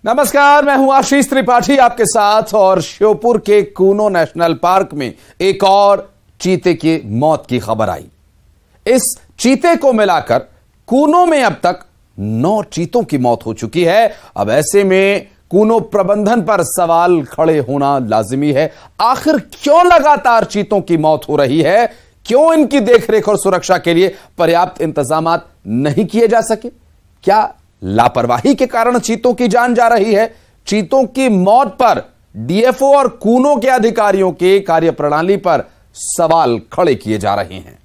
नमस्कार, मैं हूं आशीष त्रिपाठी आपके साथ। और श्योपुर के कूनो नेशनल पार्क में एक और चीते की मौत की खबर आई। इस चीते को मिलाकर कूनो में अब तक 9 चीतों की मौत हो चुकी है। अब ऐसे में कूनो प्रबंधन पर सवाल खड़े होना लाजिमी है। आखिर क्यों लगातार चीतों की मौत हो रही है? क्यों इनकी देखरेख और सुरक्षा के लिए पर्याप्त इंतजाम नहीं किए जा सके? क्या लापरवाही के कारण चीतों की जान जा रही है? चीतों की मौत पर डीएफओ और कूनो के अधिकारियों के कार्यप्रणाली पर सवाल खड़े किए जा रहे हैं।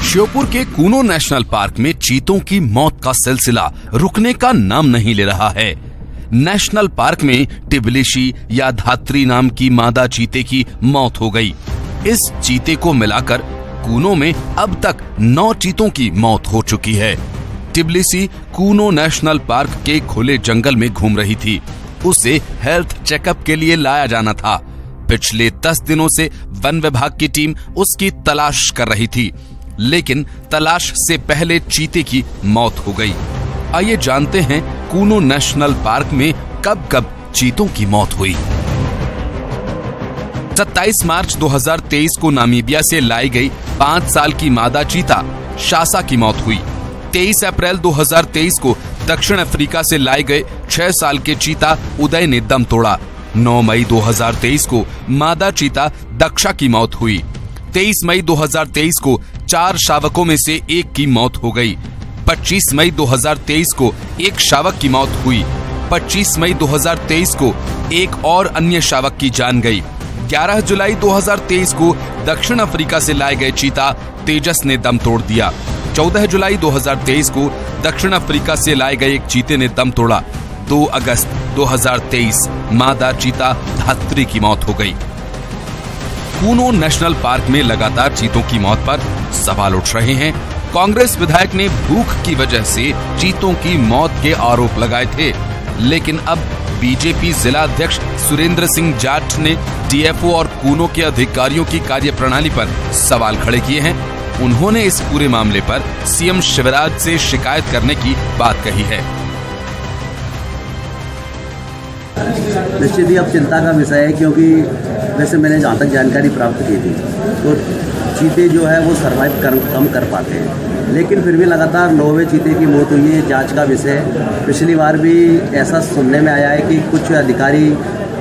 श्योपुर के कूनो नेशनल पार्क में चीतों की मौत का सिलसिला रुकने का नाम नहीं ले रहा है। नेशनल पार्क में टिबिलिशी या धात्री नाम की मादा चीते की मौत हो गई। इस चीते को मिलाकर कूनो में अब तक 9 चीतों की मौत हो चुकी है। टिबिलिशी कूनो नेशनल पार्क के खुले जंगल में घूम रही थी। उसे हेल्थ चेकअप के लिए लाया जाना था। पिछले 10 दिनों से वन विभाग की टीम उसकी तलाश कर रही थी, लेकिन तलाश से पहले चीते की मौत हो गई। आइए जानते हैं कूनो नेशनल पार्क में कब कब चीतों की मौत हुई। 27 मार्च 2023 को नामीबिया से लाई गई 5 साल की मादा चीता शासा की मौत हुई। 23 अप्रैल 2023 को दक्षिण अफ्रीका से लाए गए 6 साल के चीता उदय ने दम तोड़ा। 9 मई 2023 को मादा चीता दक्षा की मौत हुई। 23 मई 2023 को 4 शावकों में से एक की मौत हो गई। 25 मई 2023 को एक शावक की मौत हुई। 25 मई 2023 को एक और अन्य शावक की जान गई। 11 जुलाई 2023 को दक्षिण अफ्रीका से लाए गए चीता तेजस ने दम तोड़ दिया। 14 जुलाई 2023 को दक्षिण अफ्रीका से लाए गए एक चीते ने दम तोड़ा। 2 अगस्त 2023 मादा चीता धात्री की मौत हो गई। कूनो नेशनल पार्क में लगातार चीतों की मौत पर सवाल उठ रहे हैं। कांग्रेस विधायक ने भूख की वजह से चीतों की मौत के आरोप लगाए थे, लेकिन अब बीजेपी जिला अध्यक्ष सुरेंद्र सिंह जाट ने डीएफओ और कूनो के अधिकारियों की कार्यप्रणाली पर सवाल खड़े किए हैं। उन्होंने इस पूरे मामले पर सीएम शिवराज से शिकायत करने की बात कही है। निश्चित ही अब चिंता का विषय है, क्योंकि वैसे मैंने जहाँ तक जानकारी प्राप्त की थी तो चीते जो है वो सर्वाइव कम कर पाते हैं, लेकिन फिर भी लगातार 9वें चीते की मौत हुई है। जांच का विषय है। पिछली बार भी ऐसा सुनने में आया है कि कुछ अधिकारी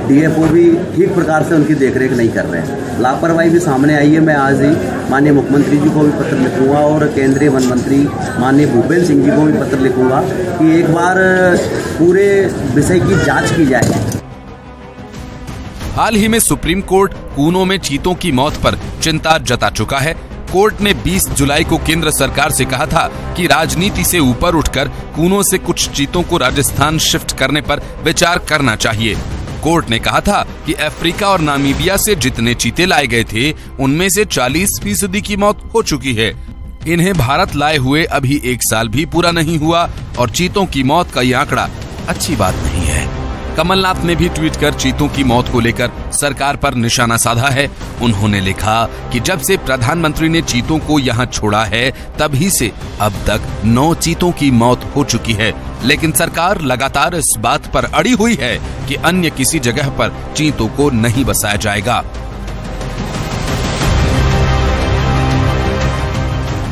डीएफओ भी ठीक प्रकार से उनकी देखरेख नहीं कर रहे हैं। लापरवाही भी सामने आई है। मैं आज ही माननीय मुख्यमंत्री जी को भी पत्र लिखूंगा और केंद्रीय वन मंत्री माननीय भूपेंद्र सिंह जी को भी पत्र लिखूंगा कि एक बार पूरे विषय की जांच की जाए। हाल ही में सुप्रीम कोर्ट कूनो में चीतों की मौत पर चिंता जता चुका है। कोर्ट ने 20 जुलाई को केंद्र सरकार से कहा था कि राजनीति से ऊपर उठकर कूनो से कुछ चीतों को राजस्थान शिफ्ट करने पर विचार करना चाहिए। कोर्ट ने कहा था कि अफ्रीका और नामीबिया से जितने चीते लाए गए थे उनमें से 40% की मौत हो चुकी है। इन्हें भारत लाए हुए अभी 1 साल भी पूरा नहीं हुआ और चीतों की मौत का ये आंकड़ा अच्छी बात नहीं है। कमलनाथ ने भी ट्वीट कर चीतों की मौत को लेकर सरकार पर निशाना साधा है। उन्होंने लिखा कि जब से प्रधानमंत्री ने चीतों को यहां छोड़ा है तभी से अब तक 9 चीतों की मौत हो चुकी है, लेकिन सरकार लगातार इस बात पर अड़ी हुई है कि अन्य किसी जगह पर चीतों को नहीं बसाया जाएगा।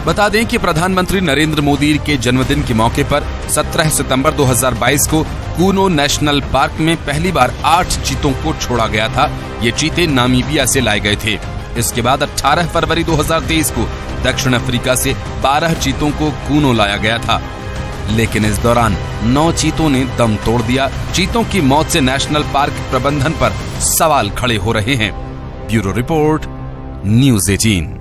बता दें कि प्रधानमंत्री नरेंद्र मोदी के जन्मदिन के मौके पर 17 सितंबर 2022 को कूनो नेशनल पार्क में पहली बार 8 चीतों को छोड़ा गया था। ये चीते नामीबिया से लाए गए थे। इसके बाद 18 फरवरी 2023 को दक्षिण अफ्रीका से 12 चीतों को कूनो लाया गया था, लेकिन इस दौरान 9 चीतों ने दम तोड़ दिया। चीतों की मौत से नेशनल पार्क प्रबंधन पर सवाल खड़े हो रहे हैं। Bureau report, news 18।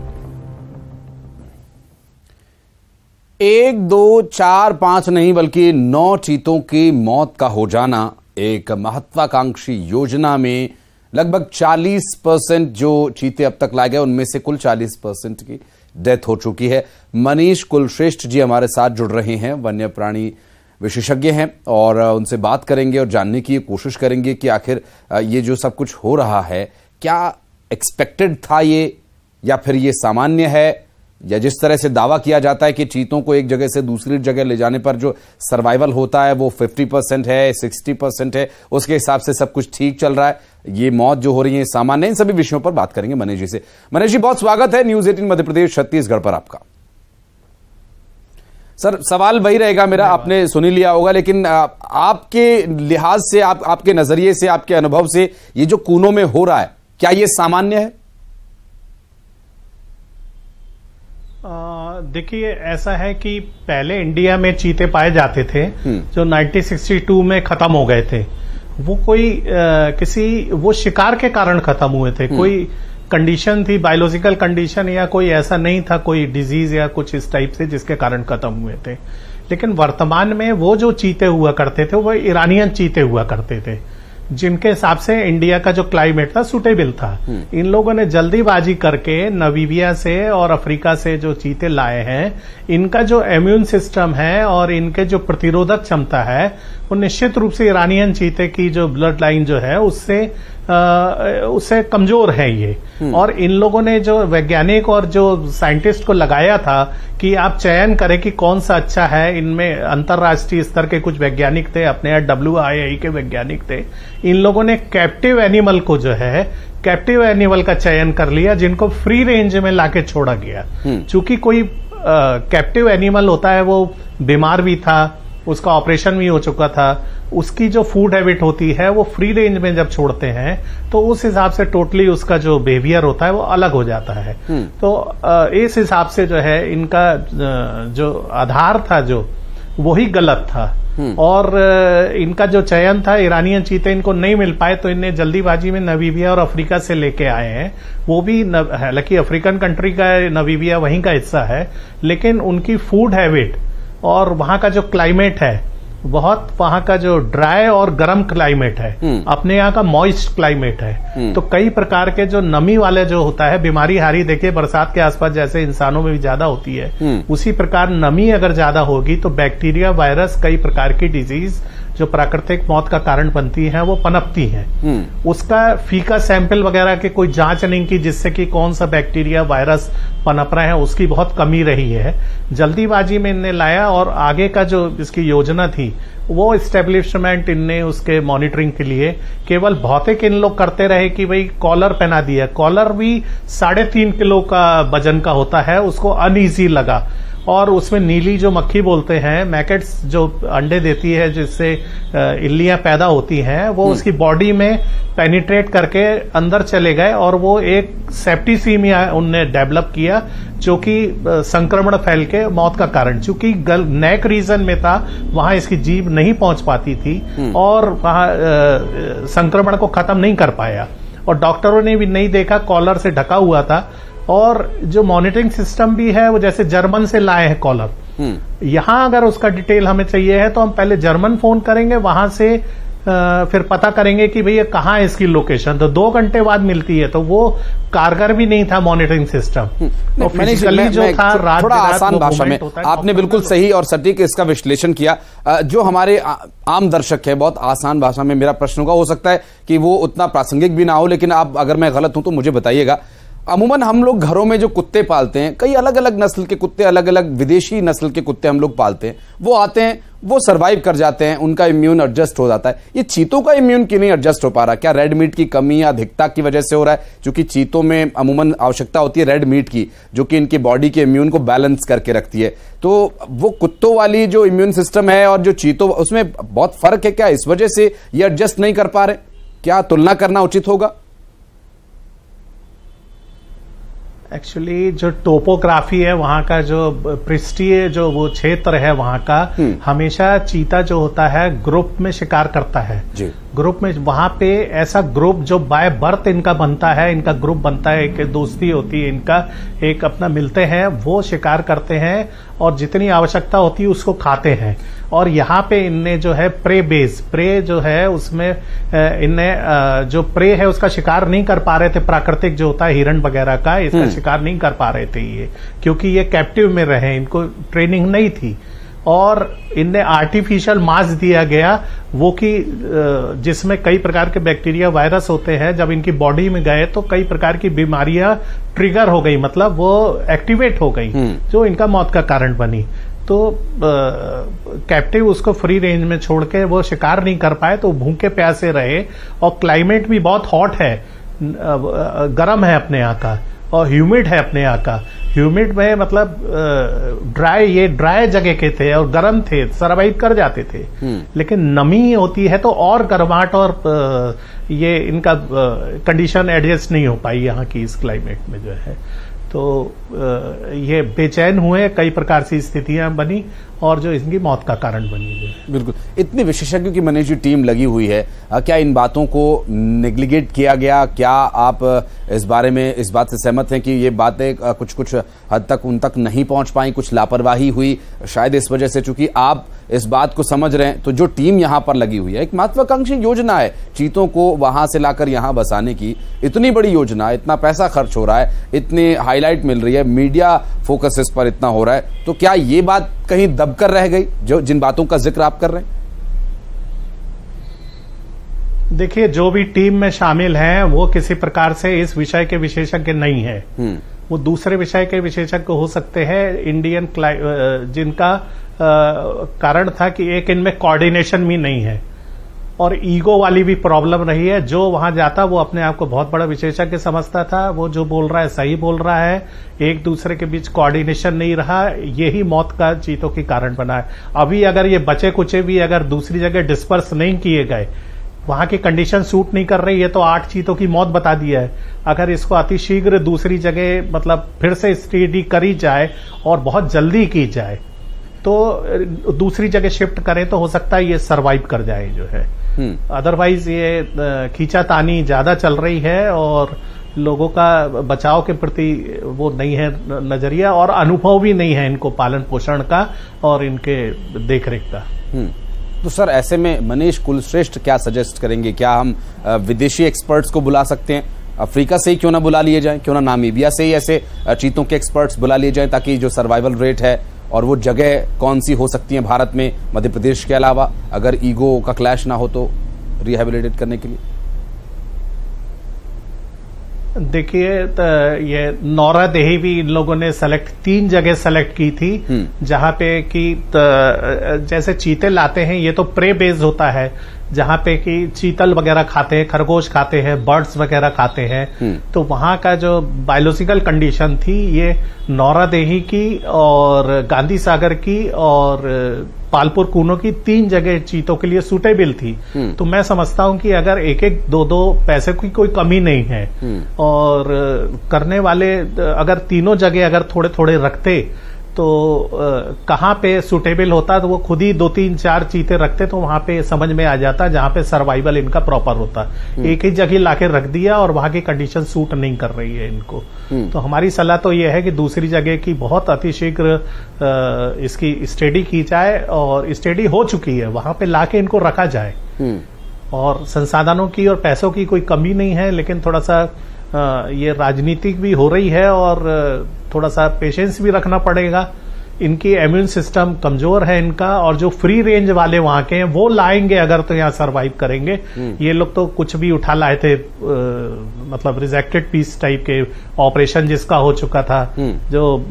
1, 2, 4, 5 नहीं बल्कि 9 चीतों की मौत का हो जाना एक महत्वाकांक्षी योजना में लगभग 40% जो चीते अब तक लाए गए उनमें से कुल 40% की डेथ हो चुकी है। मनीष कुलश्रेष्ठ जी हमारे साथ जुड़ रहे हैं, वन्य प्राणी विशेषज्ञ हैं और उनसे बात करेंगे और जानने की कोशिश करेंगे कि आखिर ये जो सब कुछ हो रहा है क्या एक्सपेक्टेड था ये, या फिर ये सामान्य है, या जिस तरह से दावा किया जाता है कि चीतों को एक जगह से दूसरी जगह ले जाने पर जो सर्वाइवल होता है वो 50% है, 60% है, उसके हिसाब से सब कुछ ठीक चल रहा है, ये मौत जो हो रही है सामान्य। इन सभी विषयों पर बात करेंगे मनीष जी से। मनीष जी, बहुत स्वागत है न्यूज 18 मध्य प्रदेश छत्तीसगढ़ पर आपका। सर, सवाल वही रहेगा मेरा, आपने सुन ही लिया होगा, लेकिन आपके लिहाज से, आपके नजरिए से, आपके अनुभव से ये जो कूनों में हो रहा है क्या ये सामान्य है? देखिए, ऐसा है कि पहले इंडिया में चीते पाए जाते थे जो 1962 में खत्म हो गए थे। वो कोई वो शिकार के कारण खत्म हुए थे, कोई कंडीशन थी, बायोलॉजिकल कंडीशन, या कोई ऐसा नहीं था, कोई डिजीज या कुछ इस टाइप से जिसके कारण खत्म हुए थे। लेकिन वर्तमान में वो जो चीते हुआ करते थे वो ईरानियन चीते हुआ करते थे, जिनके हिसाब से इंडिया का जो क्लाइमेट था सुटेबल था। इन लोगों ने जल्दीबाजी करके नामीबिया से और अफ्रीका से जो चीते लाए हैं, इनका जो इम्यून सिस्टम है और इनके जो प्रतिरोधक क्षमता है वो निश्चित रूप से ईरानियन चीते की जो ब्लड लाइन जो है उससे कमजोर है ये। और इन लोगों ने जो वैज्ञानिक और जो साइंटिस्ट को लगाया था कि आप चयन करें कि कौन सा अच्छा है, इनमें अंतर्राष्ट्रीय स्तर के कुछ वैज्ञानिक थे, अपने यहाँ WII के वैज्ञानिक थे। इन लोगों ने कैप्टिव एनिमल को जो है कैप्टिव एनिमल का चयन कर लिया, जिनको फ्री रेंज में लाके छोड़ा गया। चूंकि कोई कैप्टिव एनिमल होता है वो बीमार भी था, उसका ऑपरेशन भी हो चुका था, उसकी जो फूड हैबिट होती है वो फ्री रेंज में जब छोड़ते हैं तो उस हिसाब से टोटली उसका जो बिहेवियर होता है वो अलग हो जाता है। तो इस हिसाब से जो है इनका जो आधार था जो वही गलत था। और इनका जो चयन था, ईरानियन चीते इनको नहीं मिल पाए तो इन्हें जल्दीबाजी में नामीबिया और अफ्रीका से लेके आए हैं। वो भी हालांकि अफ्रीकन कंट्री का नामीबिया वहीं का हिस्सा है, लेकिन उनकी फूड हैबिट और वहां का जो क्लाइमेट है, बहुत वहां का जो ड्राई और गर्म क्लाइमेट है, अपने यहाँ का मॉइस्ट क्लाइमेट है, तो कई प्रकार के जो नमी वाले जो होता है बीमारी हारी, देखिए बरसात के आसपास जैसे इंसानों में भी ज्यादा होती है, उसी प्रकार नमी अगर ज्यादा होगी तो बैक्टीरिया, वायरस, कई प्रकार की डिजीज जो प्राकृतिक मौत का कारण बनती है वो पनपती हैं। उसका फीका सैंपल वगैरह की कोई जांच नहीं की जिससे कि कौन सा बैक्टीरिया, वायरस पनप रहे हैं, उसकी बहुत कमी रही है। जल्दीबाजी में इनने लाया और आगे का जो इसकी योजना थी वो एस्टेब्लिशमेंट इनने उसके मॉनिटरिंग के लिए केवल भौतिक इन लोग करते रहे कि भाई कॉलर पहना दिया। कॉलर भी 3.5 किलो का वजन का होता है, उसको अनईजी लगा और उसमें नीली जो मक्खी बोलते हैं, मैकेट्स जो अंडे देती है जिससे इल्लियां पैदा होती हैं, वो उसकी बॉडी में पेनिट्रेट करके अंदर चले गए और वो एक सेप्टिसीमिया उनने डेवलप किया जो कि संक्रमण फैल के मौत का कारण, चूंकि नेक रीजन में था वहां इसकी जीभ नहीं पहुंच पाती थी और वहां संक्रमण को खत्म नहीं कर पाया और डॉक्टरों ने भी नहीं देखा, कॉलर से ढका हुआ था। और जो मॉनिटरिंग सिस्टम भी है वो जैसे जर्मन से लाए हैं कॉलर। यहां अगर उसका डिटेल हमें चाहिए है तो हम पहले जर्मन फोन करेंगे, वहां से फिर पता करेंगे कि भैया कहाँ है इसकी लोकेशन, तो 2 घंटे बाद मिलती है। तो वो कारगर भी नहीं था मॉनिटरिंग सिस्टम। तो फिजिकली जो था रात थोड़ा आसान भाषा में आपने बिल्कुल सही और सटीक इसका विश्लेषण किया। जो हमारे आम दर्शक है, बहुत आसान भाषा में मेरा प्रश्न होगा, हो सकता है कि वो उतना प्रासंगिक भी ना हो, लेकिन आप अगर मैं गलत हूं तो मुझे बताइएगा। अमूमन हम लोग घरों में जो कुत्ते पालते हैं, कई अलग अलग नस्ल के कुत्ते, अलग अलग विदेशी नस्ल के कुत्ते हम लोग पालते हैं, वो आते हैं, वो सरवाइव कर जाते हैं, उनका इम्यून एडजस्ट हो जाता है। ये चीतों का इम्यून क्यों नहीं एडजस्ट हो पा रहा? क्या रेड मीट की कमी या अधिकता की वजह से हो रहा है? क्योंकि चीतों में अमूमन आवश्यकता होती है रेड मीट की, जो कि इनकी बॉडी के इम्यून को बैलेंस करके रखती है। तो वो कुत्तों वाली जो इम्यून सिस्टम है और जो चीतों, उसमें बहुत फर्क है क्या? इस वजह से ये एडजस्ट नहीं कर पा रहे? क्या तुलना करना उचित होगा? एक्चुअली जो टोपोग्राफी है वहां का, जो पृष्ठीय जो वो क्षेत्र है वहां का, हमेशा चीता जो होता है ग्रुप में शिकार करता है जी। ग्रुप में वहां पे ऐसा ग्रुप जो बाय बर्थ इनका बनता है, इनका ग्रुप बनता है, एक दोस्ती होती है इनका, एक अपना मिलते हैं, वो शिकार करते हैं और जितनी आवश्यकता होती है उसको खाते हैं। और यहाँ पे इनने जो है प्रे जो है उसमें इनने जो प्रे है उसका शिकार नहीं कर पा रहे थे, प्राकृतिक जो होता है हिरण वगैरह का, इसका शिकार नहीं कर पा रहे थे ये, क्योंकि ये कैप्टिव में रहे, इनको ट्रेनिंग नहीं थी। और इनने आर्टिफिशियल मांस दिया गया, वो कि जिसमें कई प्रकार के बैक्टीरिया वायरस होते हैं, जब इनकी बॉडी में गए तो कई प्रकार की बीमारियां ट्रिगर हो गई, मतलब वो एक्टिवेट हो गई, जो इनका मौत का कारण बनी। तो कैप्टिव उसको फ्री रेंज में छोड़ के वो शिकार नहीं कर पाए, तो भूखे प्यासे रहे। और क्लाइमेट भी बहुत हॉट है, गर्म है अपने यहाँ का, और ह्यूमिड है अपने यहाँ का। ह्यूमिड में मतलब ड्राई जगह के थे और गर्म थे, सर्वाइव कर जाते थे। लेकिन नमी होती है तो और गर्माहट, और ये इनका कंडीशन एडजस्ट नहीं हो पाई यहाँ की इस क्लाइमेट में जो है। तो ये बेचैन हुए, कई प्रकार से स्थितियां बनी और जो इनकी मौत का कारण बनी है। बिल्कुल, इतने विशेषज्ञों की मनीष जी टीम लगी हुई है, क्या इन बातों को नेग्लिगेट किया गया? क्या आप इस बारे में इस बात से सहमत हैं कि ये बातें कुछ हद तक उन तक नहीं पहुंच पाई, कुछ लापरवाही हुई शायद इस वजह से? चूंकि आप इस बात को समझ रहे हैं, तो जो टीम यहां पर लगी हुई है, एक महत्वाकांक्षी योजना है चीतों को वहां से लाकर यहां बसाने की, इतनी बड़ी योजना, इतना पैसा खर्च हो रहा है, इतनी हाईलाइट मिल रही है, मीडिया फोकस इस पर इतना हो रहा है, तो क्या ये बात कहीं दबकर रह गई जो जिन बातों का जिक्र आप कर रहे हैं? देखिए, जो भी टीम में शामिल हैं वो किसी प्रकार से इस विषय के विशेषज्ञ नहीं है। वो दूसरे विषय के विशेषज्ञ हो सकते हैं, इंडियन जिनका कारण था कि एक इनमें कोऑर्डिनेशन भी नहीं है और ईगो वाली भी प्रॉब्लम रही है। जो वहां जाता वो अपने आप को बहुत बड़ा विशेषज्ञ समझता था, वो जो बोल रहा है सही बोल रहा है, एक दूसरे के बीच कोऑर्डिनेशन नहीं रहा, यही मौत का चीतों के कारण बना है। अभी अगर ये बचे कुचे भी अगर दूसरी जगह डिस्पर्स नहीं किए गए, वहां की कंडीशन सूट नहीं कर रही है, तो 8 चीतों की मौत बता दिया है। अगर इसको अतिशीघ्र दूसरी जगह मतलब फिर से स्टडी करी जाए और बहुत जल्दी की जाए, तो दूसरी जगह शिफ्ट करें तो हो सकता है ये सरवाइव कर जाए जो है। अदरवाइज ये खींचातानी ज्यादा चल रही है और लोगों का बचाव के प्रति वो नहीं है नजरिया, और अनुभव भी नहीं है इनको पालन पोषण का और इनके देखरेख का। तो सर, ऐसे में मनीष कुलश्रेष्ठ क्या सजेस्ट करेंगे? क्या हम विदेशी एक्सपर्ट्स को बुला सकते हैं? अफ्रीका से ही क्यों ना बुला लिए जाएं? क्यों ना नामीबिया से ही ऐसे चीतों के एक्सपर्ट्स बुला लिए जाएं, ताकि जो सर्वाइवल रेट है और वो जगह कौन सी हो सकती है भारत में, मध्य प्रदेश के अलावा, अगर ईगो का क्लैश ना हो तो रिहेबिलिटेट करने के लिए? देखिए, ये नौरादेही भी इन लोगों ने 3 जगह सेलेक्ट की थी, जहां पे कि जैसे चीते लाते हैं, ये तो प्रे बेस्ड होता है, जहां पे कि चीतल वगैरह खाते हैं, खरगोश खाते हैं, बर्ड्स वगैरह खाते हैं। तो वहां का जो बायोलॉजिकल कंडीशन थी, ये नौरादेही की और गांधी सागर की और पालपुर कूनो की 3 जगह चीतों के लिए सूटेबल थी। तो मैं समझता हूं कि अगर 1-1, 2-2 पैसे की कोई कमी नहीं है, और करने वाले अगर तीनों जगह अगर थोड़े थोड़े रखते तो कहाँ पे सूटेबल होता, तो वो खुद ही 2-3-4 चीते रखते, तो वहां पे समझ में आ जाता जहां पे सर्वाइवल इनका प्रॉपर होता। एक ही जगह लाके रख दिया और वहां की कंडीशन सूट नहीं कर रही है इनको। तो हमारी सलाह तो ये है कि दूसरी जगह की बहुत अतिशीघ्र इसकी स्टडी की जाए, और स्टडी हो चुकी है, वहां पे लाके इनको रखा जाए। और संसाधनों की और पैसों की कोई कमी नहीं है, लेकिन थोड़ा सा ये राजनीतिक भी हो रही है और थोड़ा सा पेशेंस भी रखना पड़ेगा। इनकी इम्यून सिस्टम कमजोर है इनका, और जो फ्री रेंज वाले वहां के हैं वो लाएंगे अगर तो यहाँ सरवाइव करेंगे। ये लोग तो कुछ भी उठा लाए थे, मतलब रिजेक्टेड पीस टाइप के ऑपरेशन जिसका हो चुका था, जो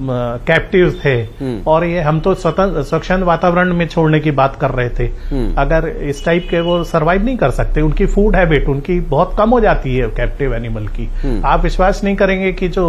कैप्टिव थे, और ये हम तो स्वच्छंद वातावरण में छोड़ने की बात कर रहे थे। अगर इस टाइप के वो सरवाइव नहीं कर सकते, उनकी फूड हैबिट उनकी बहुत कम हो जाती है कैप्टिव एनिमल की। आप विश्वास नहीं करेंगे कि जो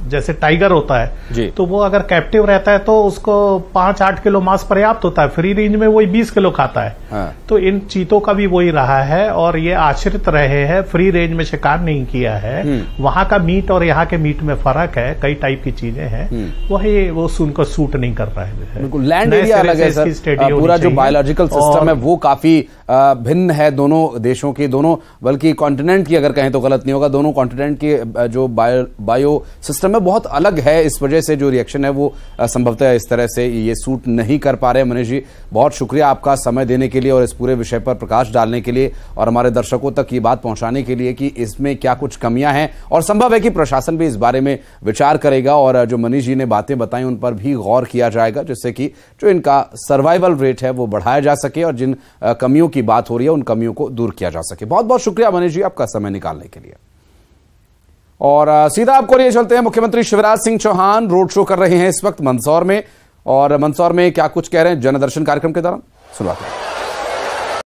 जैसे टाइगर होता है, तो वो अगर कैप्टिव रहता है तो उसको 5-8 किलो मांस पर्याप्त होता है, फ्री रेंज में वही 20 किलो खाता है। हाँ। तो इन चीतों का भी वही रहा है, और ये आश्रित रहे हैं, फ्री रेंज में शिकार नहीं किया है। वहां का मीट और यहाँ के मीट में फर्क है, कई टाइप की चीजें हैं, वही वो उनको सूट नहीं कर रहा है। बिल्कुल, लैंड एरिया अलग है सर, पूरा जो बायोलॉजिकल सिस्टम है वो काफी भिन्न है दोनों देशों के, दोनों बल्कि कॉन्टिनेंट की अगर कहें तो गलत नहीं होगा, दोनों कॉन्टिनेंट के जो बायो सिस्टम है बहुत अलग है। इस वजह से जो रिएक्शन है वो संभवतः इस तरह से ये सूट नहीं कर पा रहे। मनीष जी, बहुत शुक्रिया आपका समय देने के लिए और इस पूरे विषय पर प्रकाश डालने के लिए और हमारे दर्शकों तक ये बात पहुंचाने के लिए कि इसमें क्या कुछ कमियां हैं और संभव है कि प्रशासन भी इस बारे में विचार करेगा और जो मनीष जी ने बातें बताई उन पर भी गौर किया जाएगा, जिससे कि जो इनका सर्वाइवल रेट है वो बढ़ाया जा सके और जिन कमियों की बात हो रही है उन कमियों को दूर किया जा सके। बहुत बहुत शुक्रिया मनीष जी आपका समय निकालने के लिए। और सीधा आपको लिए चलते हैं, मुख्यमंत्री शिवराज सिंह चौहान रोड शो कर रहे हैं इस वक्त मंदसौर में, और मंदसौर में क्या कुछ कह रहे हैं जनदर्शन कार्यक्रम के दौरान सुनवाते हैं।